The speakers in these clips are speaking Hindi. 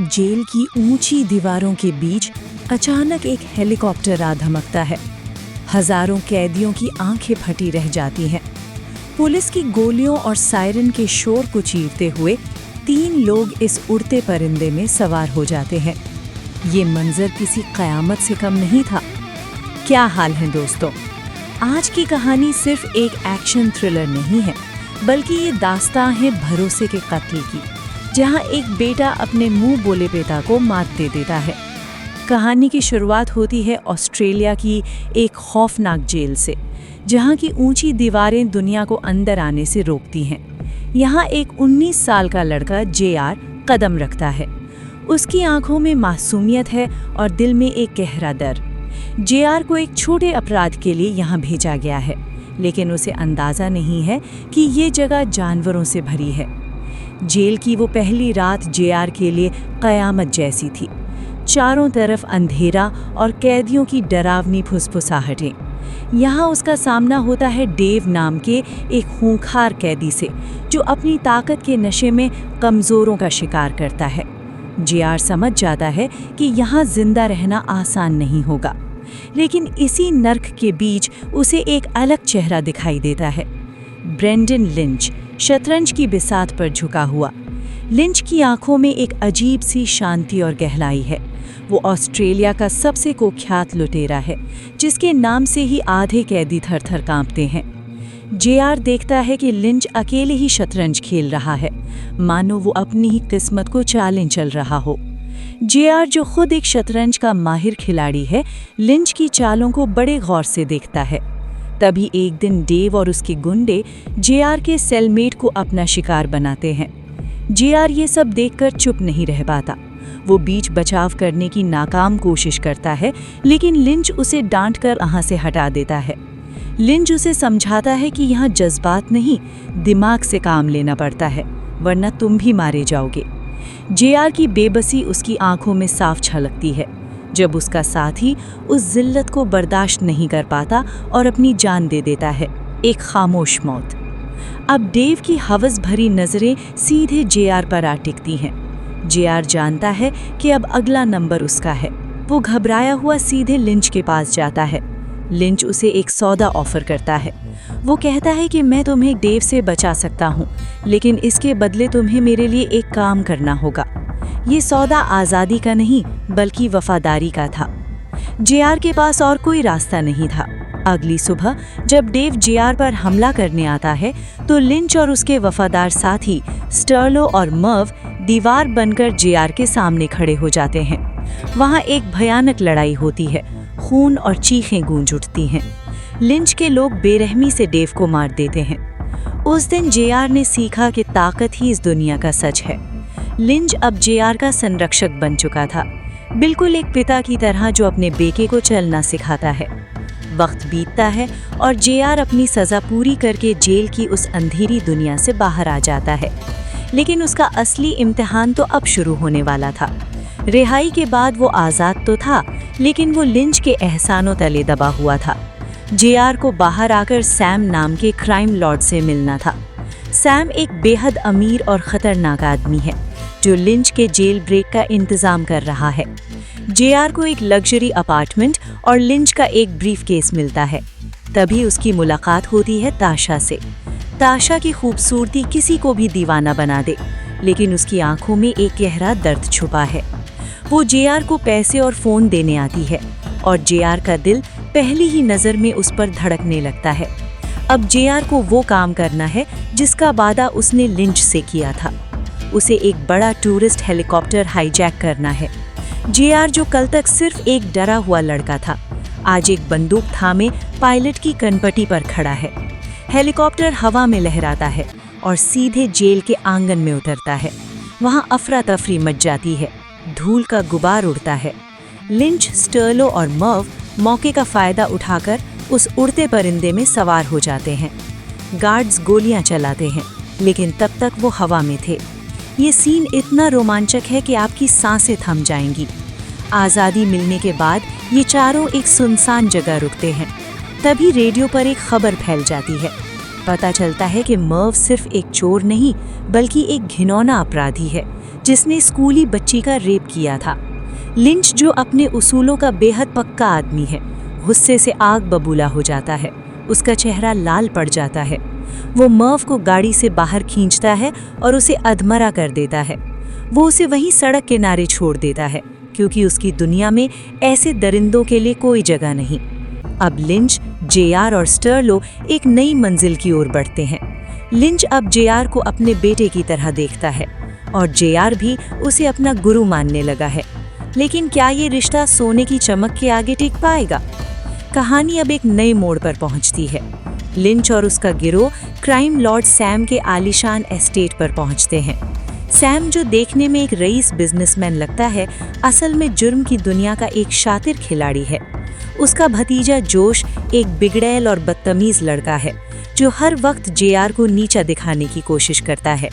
जेल की ऊंची दीवारों के बीच अचानक एक हेलीकॉप्टर आ धमकता है। हजारों कैदियों की आंखें फटी रह जाती हैं। पुलिस की गोलियों और सायरन के शोर को चीरते हुए 3 लोग इस उड़ते परिंदे में सवार हो जाते हैं। ये मंजर किसी कयामत से कम नहीं था। क्या हाल है दोस्तों? आज की कहानी सिर्फ एक एक्शन थ्रिलर नहीं है, बल्कि ये दास्तां है भरोसे के कत्ल की, जहां एक बेटा अपने मुंह बोले पिता को मात दे देता है। कहानी की शुरुआत होती है ऑस्ट्रेलिया की एक खौफनाक जेल से, जहां की ऊंची दीवारें दुनिया को अंदर आने से रोकती हैं। यहाँ एक 19 साल का लड़का JR कदम रखता है। उसकी आंखों में मासूमियत है और दिल में एक गहरा डर। JR को एक छोटे अपराध के लिए यहाँ भेजा गया है, लेकिन उसे अंदाज़ा नहीं है कि ये जगह जानवरों से भरी है। जेल की वो पहली रात JR के लिए कयामत जैसी थी। चारों तरफ अंधेरा और कैदियों की डरावनी फुसफुसाहटें। यहाँ उसका सामना होता है डेव नाम के एक खूंखार कैदी से, जो अपनी ताकत के नशे में कमज़ोरों का शिकार करता है। JR समझ जाता है कि यहाँ जिंदा रहना आसान नहीं होगा, लेकिन इसी नर्क के बीच उसे एक अलग चेहरा दिखाई देता है। ब्रेंडन लिंच, शतरंज की बिसात पर झुका हुआ। लिंच की आंखों में एक अजीब सी शांति और गहराई है। वो ऑस्ट्रेलिया का सबसे कुख्यात लुटेरा है, जिसके नाम से ही आधे कैदी थर-थर कांपते हैं। JR देखता है कि लिंच अकेले ही शतरंज खेल रहा है, मानो वो अपनी ही किस्मत को चालें चल रहा हो। JR, जो खुद एक शतरंज का माहिर खिलाड़ी है, लिंच की चालों को बड़े गौर से देखता है। तभी एक दिन डेव और उसके गुंडे JR के सेलमेट को अपना शिकार बनाते हैं। JR ये सब देखकर चुप नहीं रह पाता। वो बीच बचाव करने की नाकाम कोशिश करता है, लेकिन लिंच उसे डांटकर वहाँ से हटा देता है। लिंच उसे समझाता है कि यहाँ जज्बात नहीं, दिमाग से काम लेना पड़ता है, वरना तुम भी मारे जाओगे। JR की बेबसी उसकी आंखों में साफ झलकती है, जब उसका साथी उस जिल्लत को बर्दाश्त नहीं कर पाता और अपनी जान दे देता है, एक खामोश मौत। अब डेव की हवस भरी नज़रें सीधे JR पर आ टिकती हैं। JR जानता है कि अब अगला नंबर उसका है। वो घबराया हुआ सीधे लिंच के पास जाता है। लिंच उसे एक सौदा ऑफर करता है। वो कहता है कि मैं तुम्हें डेव से बचा सकता हूँ, लेकिन इसके बदले तुम्हें मेरे लिए एक काम करना होगा। ये सौदा आज़ादी का नहीं, बल्कि वफादारी का था। JR के पास और कोई रास्ता नहीं था। अगली सुबह जब डेव JR पर हमला करने आता है, तो लिंच और उसके वफादार साथी स्टर्लो और मर्व दीवार बनकर JR के सामने खड़े हो जाते हैं। वहाँ एक भयानक लड़ाई होती है, खून और चीखें गूंज उठती हैं। लिंच के लोग बेरहमी से डेव को मार देते हैं। उस दिन JR ने सीखा कि ताकत ही इस दुनिया का सच है। लिंच अब JR का संरक्षक बन चुका था, बिल्कुल एक पिता की तरह जो अपने बेटे को चलना सिखाता है। वक्त बीतता है और JR अपनी सज़ा पूरी करके जेल की उस अंधेरी दुनिया से बाहर आ जाता है। लेकिन उसका असली इम्तिहान तो अब शुरू होने वाला था। रिहाई के बाद वो आज़ाद तो था, लेकिन वो लिंच के एहसानों तले दबा हुआ था। JR को बाहर आकर सैम नाम के क्राइम लॉर्ड से मिलना था। सैम एक बेहद अमीर और ख़तरनाक आदमी है, जो लिंच के जेल ब्रेक का इंतज़ाम कर रहा है। JR को एक लग्जरी अपार्टमेंट और लिंच का एक ब्रीफकेस मिलता है। तभी उसकी मुलाकात होती है ताशा से। ताशा की खूबसूरती किसी को भी दीवाना बना दे, लेकिन उसकी आंखों में एक गहरा दर्द छुपा है। वो JR को पैसे और फ़ोन देने आती है, और JR का दिल पहली ही नज़र में उस पर धड़कने लगता है। अब JR को वो काम करना है जिसका वादा उसने लिंच से किया था। उसे एक बड़ा टूरिस्ट हेलीकॉप्टर हाईजैक करना है। JR, जो कल तक सिर्फ एक डरा हुआ लड़का था, आज एक बंदूक थामे पायलट की कनपटी पर खड़ा है। हेलीकॉप्टर हवा में लहराता है और सीधे जेल के आंगन में उतरता है। वहाँ अफरा तफरी मच जाती है, धूल का गुबार उड़ता है। लिंच, स्टर्लो और मर्व मौके का फ़ायदा उठाकर उस उड़ते परिंदे में सवार हो जाते हैं। गार्ड्स गोलियां चलाते हैं, लेकिन तब तक वो हवा में थे। ये सीन इतना रोमांचक है कि आपकी सांसें थम जाएंगी। आज़ादी मिलने के बाद ये चारों एक सुनसान जगह रुकते हैं। तभी रेडियो पर एक खबर फैल जाती है। पता चलता है कि मर्व सिर्फ एक चोर नहीं, बल्कि एक घिनौना अपराधी है, जिसने स्कूली बच्ची का रेप किया था। लिंच, जो अपने उसूलों का बेहद पक्का आदमी है, गुस्से से आग बबूला हो जाता है। उसका चेहरा लाल पड़ जाता है। वो मर्व को गाड़ी से बाहर खींचता है और उसे अधमरा कर देता है। वो उसे वहीं सड़क किनारे छोड़ देता है, क्योंकि उसकी दुनिया में ऐसे दरिंदों के लिए कोई जगह नहीं। अब लिंच, जेआर और स्टर्लो एक नई मंजिल की ओर बढ़ते हैं। लिंच अब जेआर को अपने बेटे की तरह देखता है और जेआर भी उसे अपना गुरु मानने लगा है। लेकिन क्या ये रिश्ता सोने की चमक के आगे टिक पाएगा? कहानी अब एक नए मोड़ पर पहुंचती है। लिंच और उसका गिरोह क्राइम लॉर्ड सैम के आलीशान एस्टेट पर पहुंचते हैं। सैम, जो देखने में एक रईस बिजनेसमैन लगता है, असल में जुर्म की दुनिया का एक शातिर खिलाड़ी है। उसका भतीजा जोश एक बिगड़ैल और बदतमीज लड़का है, जो हर वक्त जेआर को नीचा दिखाने की कोशिश करता है।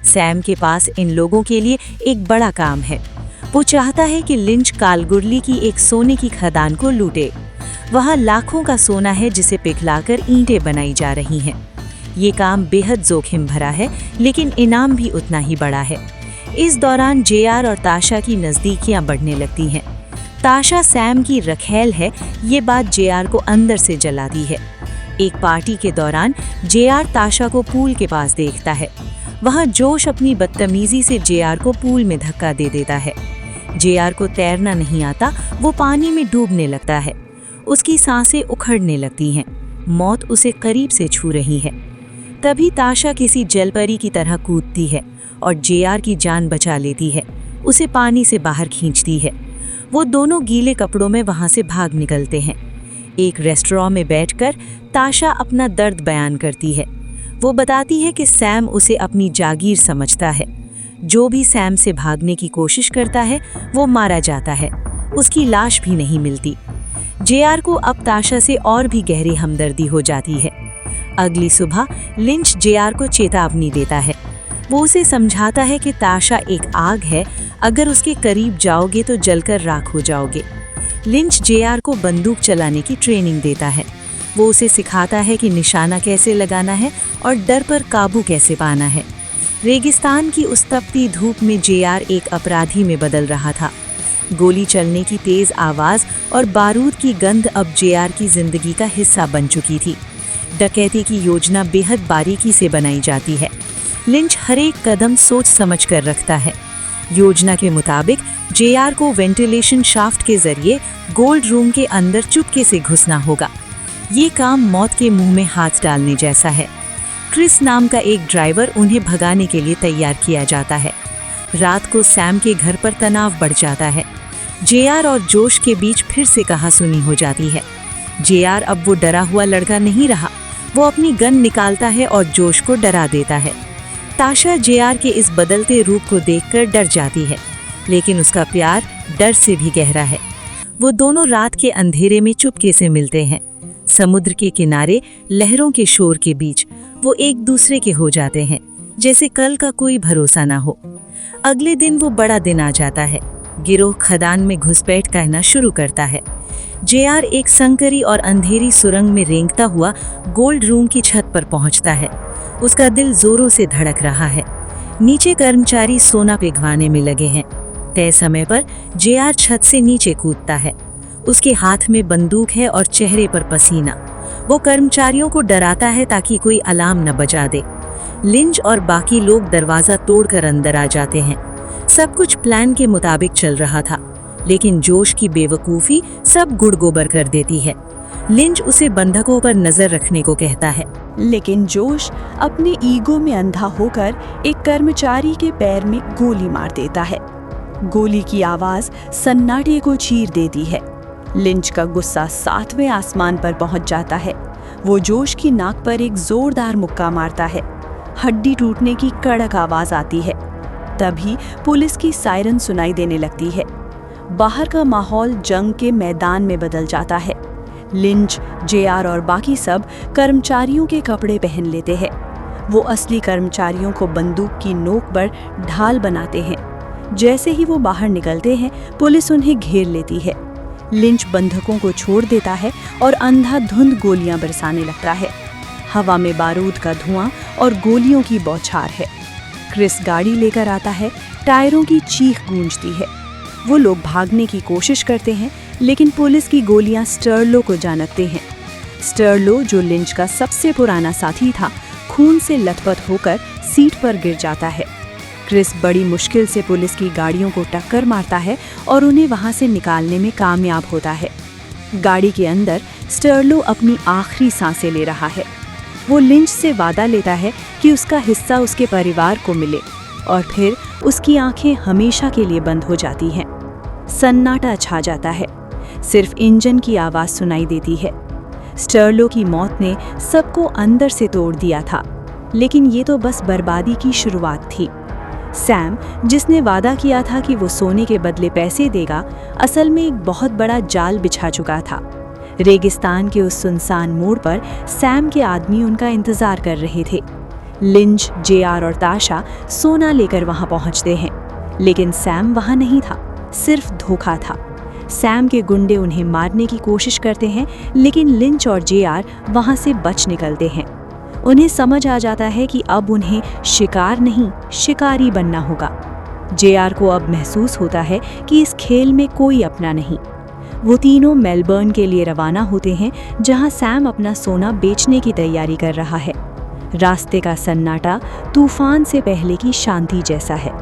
सैम के पास इन लोगों के लिए एक बड़ा काम है। वो चाहता है कि लिंच कालगुरली की एक सोने की खदान को लूटे। वहाँ लाखों का सोना है जिसे पिघलाकर ईंटें बनाई जा रही हैं। ये काम बेहद जोखिम भरा है, लेकिन इनाम भी उतना ही बड़ा है। इस दौरान जेआर और ताशा की नज़दीकियां बढ़ने लगती हैं। ताशा सैम की रखैल है, ये बात जेआर को अंदर से जलाती है। एक पार्टी के दौरान जेआर ताशा को पूल के पास देखता है। वहाँ जोश अपनी बदतमीजी से जेआर को पूल में धक्का दे देता है। जेआर को तैरना नहीं आता, वो पानी में डूबने लगता है। उसकी सांसें उखड़ने लगती हैं, मौत उसे करीब से छू रही है। तभी ताशा किसी जलपरी की तरह कूदती है और जेआर की जान बचा लेती है, उसे पानी से बाहर खींचती है। वो दोनों गीले कपड़ों में वहाँ से भाग निकलते हैं। एक रेस्टोरेंट में बैठकर ताशा अपना दर्द बयान करती है। वो बताती है कि सैम उसे अपनी जागीर समझता है। जो भी सैम से भागने की कोशिश करता है, वो मारा जाता है। उसकी लाश भी नहीं मिलती। जेआर को अब ताशा से और भी गहरी हमदर्दी हो जाती है। अगली सुबह लिंच जेआर को चेतावनी देता है। वो उसे समझाता है कि ताशा एक आग है, अगर उसके करीब जाओगे तो जलकर राख हो जाओगे। लिंच जेआर को बंदूक चलाने की ट्रेनिंग देता है। वो उसे सिखाता है कि निशाना कैसे लगाना है और डर पर काबू कैसे पाना है। रेगिस्तान की उस तपती धूप में जेआर एक अपराधी में बदल रहा था। गोली चलने की तेज आवाज और बारूद की गंध अब जेआर की जिंदगी का हिस्सा बन चुकी थी। डकैती की योजना बेहद बारीकी से बनाई जाती है। लिंच हर एक कदम सोच समझ कर रखता है। योजना के मुताबिक जेआर को वेंटिलेशन शाफ्ट के जरिए गोल्ड रूम के अंदर चुपके से घुसना होगा। ये काम मौत के मुंह में हाथ डालने जैसा है। क्रिस नाम का एक ड्राइवर उन्हें भगाने के लिए तैयार किया जाता है। रात को सैम के घर पर तनाव बढ़ जाता है। जेआर और जोश के बीच फिर से कहासुनी हो जाती है। जेआर अब वो डरा हुआ लड़का नहीं रहा। वो अपनी गन निकालता है और जोश को डरा देता है। ताशा जेआर के इस बदलते रूप को देखकर डर जाती है, लेकिन उसका प्यार डर से भी गहरा है। वो दोनों रात के अंधेरे में चुपके से मिलते हैं। समुद्र के किनारे लहरों के शोर के बीच वो एक दूसरे के हो जाते हैं, जैसे कल का कोई भरोसा ना हो। अगले दिन वो बड़ा दिन आ जाता है। गिरोह खदान में घुसपैठ करना शुरू करता है। जेआर एक संकरी और अंधेरी सुरंग में रेंगता हुआ गोल्ड रूम की छत पर पहुंचता है। उसका दिल जोरों से धड़क रहा है। नीचे कर्मचारी सोना पिघवाने में लगे हैं। तय समय पर जेआर छत से नीचे कूदता है। उसके हाथ में बंदूक है और चेहरे पर पसीना। वो कर्मचारियों को डराता है ताकि कोई अलार्म न बजा दे। लिंच और बाकी लोग दरवाजा तोड़कर अंदर आ जाते हैं। सब कुछ प्लान के मुताबिक चल रहा था, लेकिन जोश की बेवकूफ़ी सब गुड़-गोबर कर देती है। लिंच उसे बंधकों पर नजर रखने को कहता है, लेकिन जोश अपने ईगो में अंधा होकर एक कर्मचारी के पैर में गोली मार देता है। गोली की आवाज सन्नाटे को चीर देती है। लिंच का गुस्सा 7वें आसमान पर पहुंच जाता है। वो जोश की नाक पर एक जोरदार मुक्का मारता है। हड्डी टूटने की कड़क आवाज आती है। तभी पुलिस की सायरन सुनाई देने लगती है। बाहर का माहौल जंग के मैदान में बदल जाता है। लिंच, जेआर और बाकी सब कर्मचारियों के कपड़े पहन लेते हैं। वो असली कर्मचारियों को बंदूक की नोक पर ढाल बनाते हैं। जैसे ही वो बाहर निकलते हैं, पुलिस उन्हें घेर लेती है। लिंच बंधकों को छोड़ देता है और अंधाधुंध गोलियां बरसाने लगता है। हवा में बारूद का धुआं और गोलियों की बौछार है। क्रिस गाड़ी लेकर आता है, टायरों की चीख गूंजती है। वो लोग भागने की कोशिश करते हैं, लेकिन पुलिस की गोलियां स्टर्लो को जानकते हैं। स्टर्लो, जो लिंच का सबसे पुराना साथी था, खून से लथपथ होकर सीट पर गिर जाता है। क्रिस बड़ी मुश्किल से पुलिस की गाड़ियों को टक्कर मारता है और उन्हें वहां से निकालने में कामयाब होता है। गाड़ी के अंदर स्टर्लो अपनी आखिरी सांसें ले रहा है। वो लिंच से वादा लेता है कि उसका हिस्सा उसके परिवार को मिले, और फिर उसकी आंखें हमेशा के लिए बंद हो जाती हैं। सन्नाटा छा जाता है, सिर्फ इंजन की आवाज सुनाई देती है। स्टर्लो की मौत ने सबको अंदर से तोड़ दिया था, लेकिन ये तो बस बर्बादी की शुरुआत थी। सैम, जिसने वादा किया था कि वो सोने के बदले पैसे देगा, असल में एक बहुत बड़ा जाल बिछा चुका था। रेगिस्तान के उस सुनसान मोड़ पर सैम के आदमी उनका इंतजार कर रहे थे। लिंच, जेआर और ताशा सोना लेकर वहां पहुंचते हैं, लेकिन सैम वहां नहीं था, सिर्फ धोखा था। सैम के गुंडे उन्हें मारने की कोशिश करते हैं, लेकिन लिंच और जेआर वहां से बच निकलते हैं। उन्हें समझ आ जाता है कि अब उन्हें शिकार नहीं, शिकारी बनना होगा। जेआर को अब महसूस होता है कि इस खेल में कोई अपना नहीं। वो तीनों मेलबर्न के लिए रवाना होते हैं, जहां सैम अपना सोना बेचने की तैयारी कर रहा है। रास्ते का सन्नाटा तूफान से पहले की शांति जैसा है।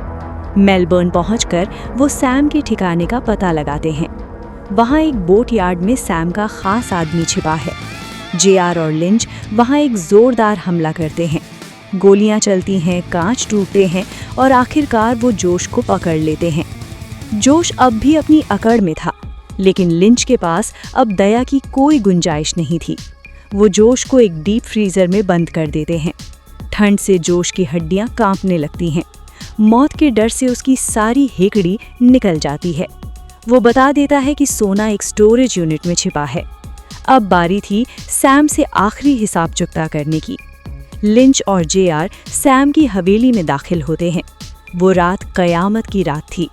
मेलबर्न पहुंचकर वो सैम के ठिकाने का पता लगाते हैं। वहां एक बोट यार्ड में सैम का खास आदमी छिपा है। जेआर और लिंच वहां एक जोरदार हमला करते हैं। गोलियां चलती हैं, कांच टूटते हैं और आखिरकार वो जोश को पकड़ लेते हैं। जोश अब भी अपनी अकड़ में था, लेकिन लिंच के पास अब दया की कोई गुंजाइश नहीं थी। वो जोश को एक डीप फ्रीजर में बंद कर देते हैं। ठंड से जोश की हड्डियां कांपने लगती हैं। मौत के डर से उसकी सारी हेकड़ी निकल जाती है। वो बता देता है कि सोना एक स्टोरेज यूनिट में छिपा है। अब बारी थी सैम से आखिरी हिसाब चुकता करने की। लिंच और जेआर सैम की हवेली में दाखिल होते हैं। वो रात कयामत की रात थी।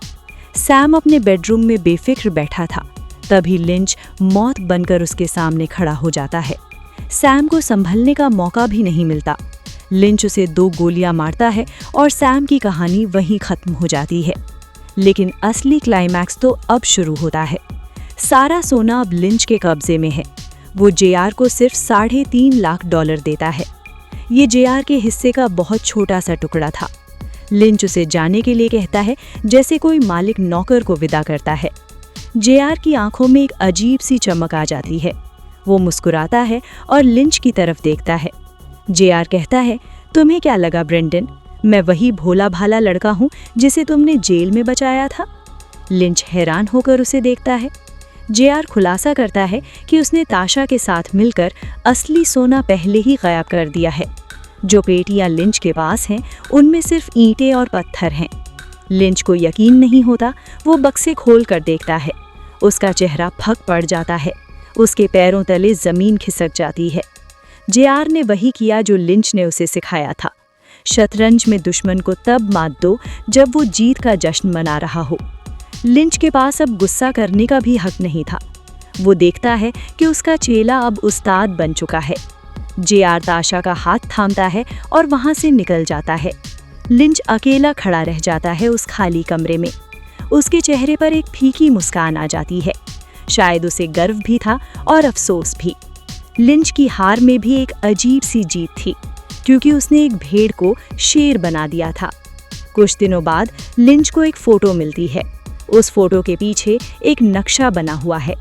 सैम अपने बेडरूम में बेफिक्र बैठा था, तभी लिंच मौत बनकर उसके सामने खड़ा हो जाता है। सैम को संभलने का मौका भी नहीं मिलता। लिंच उसे 2 गोलियां मारता है और सैम की कहानी वहीं खत्म हो जाती है। लेकिन असली क्लाइमैक्स तो अब शुरू होता है। सारा सोना अब लिंच के कब्जे में है। वो जेआर को सिर्फ $3.5 लाख देता है। ये जेआर के हिस्से का बहुत छोटा सा टुकड़ा था। लिंच उसे जाने के लिए कहता है, जैसे कोई मालिक नौकर को विदा करता है। जेआर की आंखों में एक अजीब सी चमक आ जाती है। वो मुस्कुराता है और लिंच की तरफ देखता है। जेआर कहता है, तुम्हें क्या लगा ब्रेंडन, मैं वही भोला भाला लड़का हूँ जिसे तुमने जेल में बचाया था? लिंच हैरान होकर उसे देखता है। जेआर खुलासा करता है कि उसने ताशा के साथ मिलकर असली सोना पहले ही गायब कर दिया है। जो पेटियां लिंच के पास हैं, उनमें सिर्फ ईंटें और पत्थर हैं। लिंच को यकीन नहीं होता। वो बक्से खोल कर देखता है। उसका चेहरा फक पड़ जाता है। उसके पैरों तले जमीन खिसक जाती है। जेआर ने वही किया जो लिंच ने उसे सिखाया था। शतरंज में दुश्मन को तब मात दो जब वो जीत का जश्न मना रहा हो। लिंच के पास अब गुस्सा करने का भी हक नहीं था। वो देखता है कि उसका चेला अब उस्ताद बन चुका है। जेआर ताशा का हाथ थामता है और वहां से निकल जाता है। लिंच अकेला खड़ा रह जाता है उस खाली कमरे में। उसके चेहरे पर एक फीकी मुस्कान आ जाती है। शायद उसे गर्व भी था और अफसोस भी। लिंच की हार में भी एक अजीब सी जीत थी, क्योंकि उसने एक भेड़ को शेर बना दिया था। कुछ दिनों बाद लिंच को एक फोटो मिलती है। उस फोटो के पीछे एक नक्शा बना हुआ है।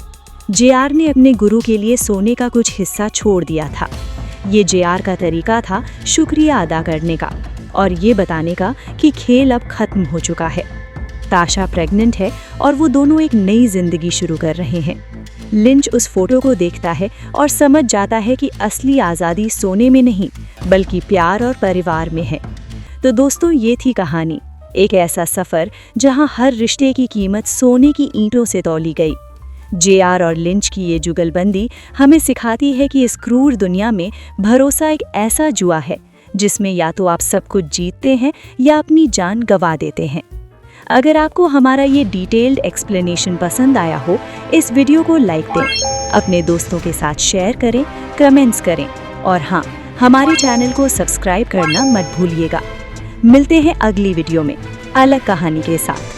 जेआर ने अपने गुरु के लिए सोने का कुछ हिस्सा छोड़ दिया था। ये जेआर का तरीका था शुक्रिया अदा करने का और ये बताने का कि खेल अब खत्म हो चुका है। ताशा प्रेग्नेंट है और वो दोनों एक नई जिंदगी शुरू कर रहे हैं। लिंच उस फोटो को देखता है और समझ जाता है कि असली आज़ादी सोने में नहीं, बल्कि प्यार और परिवार में है। तो दोस्तों, ये थी कहानी, एक ऐसा सफ़र जहां हर रिश्ते की कीमत सोने की ईंटों से तौली गई। जेआर और लिंच की ये जुगलबंदी हमें सिखाती है कि इस क्रूर दुनिया में भरोसा एक ऐसा जुआ है जिसमें या तो आप सब कुछ जीतते हैं या अपनी जान गंवा देते हैं। अगर आपको हमारा ये डिटेल्ड एक्सप्लेनेशन पसंद आया हो, इस वीडियो को लाइक दें, अपने दोस्तों के साथ शेयर करें, कमेंट्स करें और हाँ, हमारे चैनल को सब्सक्राइब करना मत भूलिएगा। मिलते हैं अगली वीडियो में अलग कहानी के साथ।